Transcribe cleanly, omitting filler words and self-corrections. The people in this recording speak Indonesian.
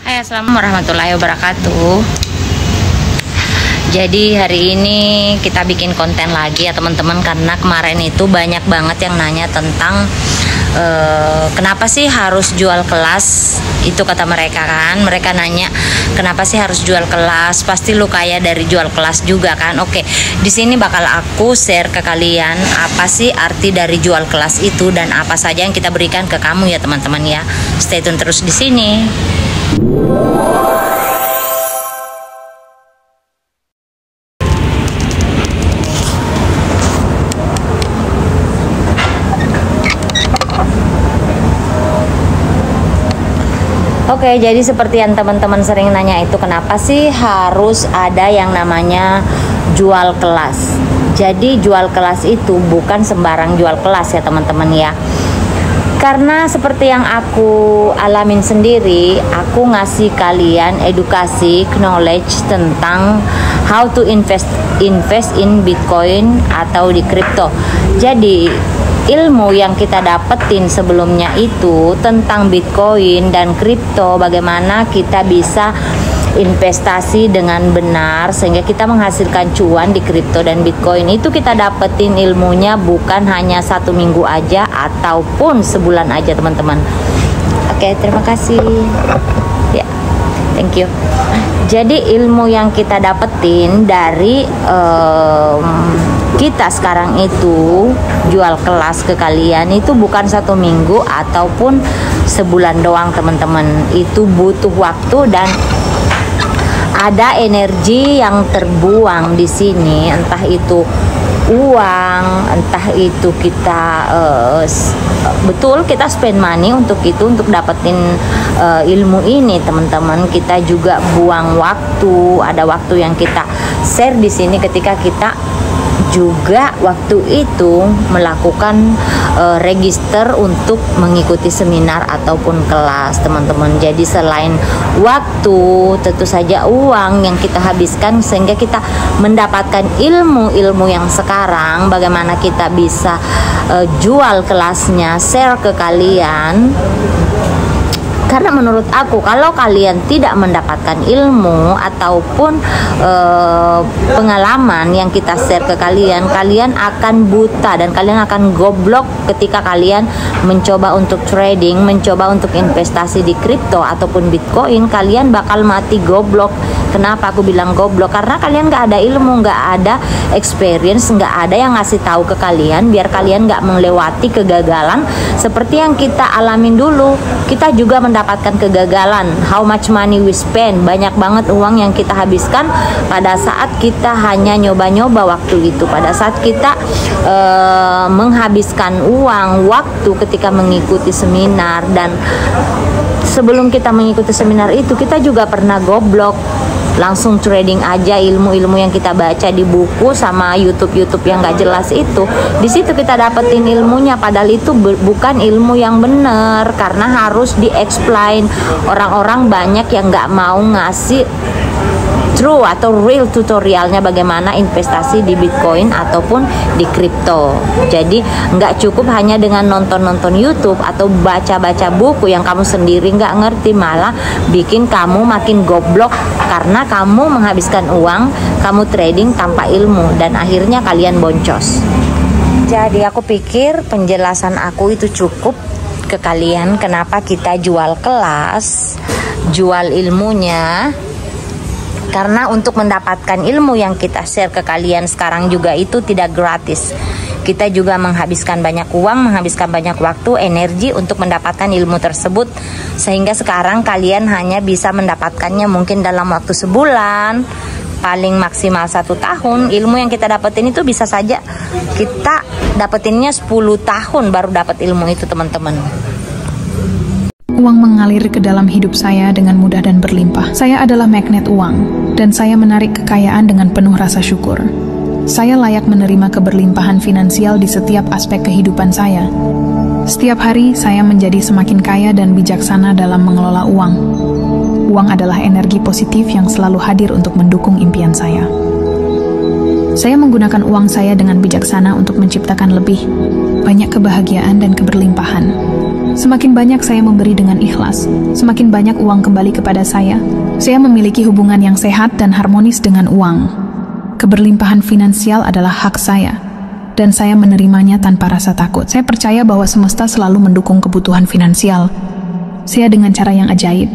Hai, assalamualaikum warahmatullahi wabarakatuh. Jadi hari ini kita bikin konten lagi ya teman-teman, karena kemarin itu banyak banget yang nanya tentang kenapa sih harus jual kelas. Itu kata mereka kan, mereka nanya kenapa sih harus jual kelas, pasti lu kaya dari jual kelas juga kan. Oke, di sini bakal aku share ke kalian apa sih arti dari jual kelas itu dan apa saja yang kita berikan ke kamu ya teman-teman ya. Stay tune terus di sini. Oke, jadi seperti yang teman-teman sering nanya itu, kenapa sih harus ada yang namanya jual kelas? Jadi jual kelas itu bukan sembarang jual kelas ya teman-teman ya. Karena seperti yang aku alamin sendiri, aku ngasih kalian edukasi, knowledge tentang how to invest in Bitcoin atau di kripto. Jadi ilmu yang kita dapetin sebelumnya itu tentang Bitcoin dan kripto, bagaimana kita bisa investasi dengan benar sehingga kita menghasilkan cuan di kripto dan Bitcoin. Itu kita dapetin ilmunya bukan hanya 1 minggu aja ataupun sebulan aja teman-teman. Oke, terima kasih ya, thank you. Jadi ilmu yang kita dapetin dari kita sekarang itu jual kelas ke kalian itu bukan 1 minggu ataupun sebulan doang teman-teman. Itu butuh waktu dan ada energi yang terbuang di sini, entah itu uang, entah itu kita betul kita spend money untuk itu, untuk dapetin ilmu ini teman-teman. Kita juga buang waktu, ada waktu yang kita share di sini ketika kita juga waktu itu melakukan register untuk mengikuti seminar ataupun kelas teman-teman. Jadi selain waktu, tentu saja uang yang kita habiskan sehingga kita mendapatkan ilmu-ilmu yang sekarang, bagaimana kita bisa jual kelasnya, share ke kalian. Karena menurut aku kalau kalian tidak mendapatkan ilmu ataupun pengalaman yang kita share ke kalian, kalian akan buta dan kalian akan goblok ketika kalian mencoba untuk trading, mencoba untuk investasi di kripto ataupun Bitcoin. Kalian bakal mati goblok. Kenapa aku bilang goblok? Karena kalian nggak ada ilmu, nggak ada experience, nggak ada yang ngasih tahu ke kalian biar kalian nggak melewati kegagalan seperti yang kita alamin dulu. Kita juga mendapatkan kegagalan. How much money we spend? Banyak banget uang yang kita habiskan pada saat kita hanya nyoba-nyoba waktu itu. Pada saat kita menghabiskan uang, waktu ketika mengikuti seminar. Dan sebelum kita mengikuti seminar itu, kita juga pernah goblok. Langsung trading aja ilmu-ilmu yang kita baca di buku sama YouTube yang gak jelas itu. Di situ kita dapetin ilmunya, padahal itu bukan ilmu yang bener, karena harus di-explain. Orang-orang banyak yang gak mau ngasih true atau real tutorialnya bagaimana investasi di Bitcoin ataupun di kripto. Jadi nggak cukup hanya dengan nonton-nonton YouTube atau baca-baca buku yang kamu sendiri nggak ngerti, malah bikin kamu makin goblok karena kamu menghabiskan uang, kamu trading tanpa ilmu dan akhirnya kalian boncos. Jadi aku pikir penjelasan aku itu cukup ke kalian kenapa kita jual kelas, jual ilmunya. Karena untuk mendapatkan ilmu yang kita share ke kalian sekarang juga itu tidak gratis. Kita juga menghabiskan banyak uang, menghabiskan banyak waktu, energi untuk mendapatkan ilmu tersebut. Sehingga sekarang kalian hanya bisa mendapatkannya mungkin dalam waktu sebulan, paling maksimal 1 tahun. Ilmu yang kita dapetin itu bisa saja kita dapetinnya 10 tahun baru dapat ilmu itu teman-teman. Uang mengalir ke dalam hidup saya dengan mudah dan berlimpah. Saya adalah magnet uang, dan saya menarik kekayaan dengan penuh rasa syukur. Saya layak menerima keberlimpahan finansial di setiap aspek kehidupan saya. Setiap hari, saya menjadi semakin kaya dan bijaksana dalam mengelola uang. Uang adalah energi positif yang selalu hadir untuk mendukung impian saya. Saya menggunakan uang saya dengan bijaksana untuk menciptakan lebih banyak kebahagiaan dan keberlimpahan. Semakin banyak saya memberi dengan ikhlas, semakin banyak uang kembali kepada saya. Saya memiliki hubungan yang sehat dan harmonis dengan uang. Keberlimpahan finansial adalah hak saya, dan saya menerimanya tanpa rasa takut. Saya percaya bahwa semesta selalu mendukung kebutuhan finansial saya dengan cara yang ajaib.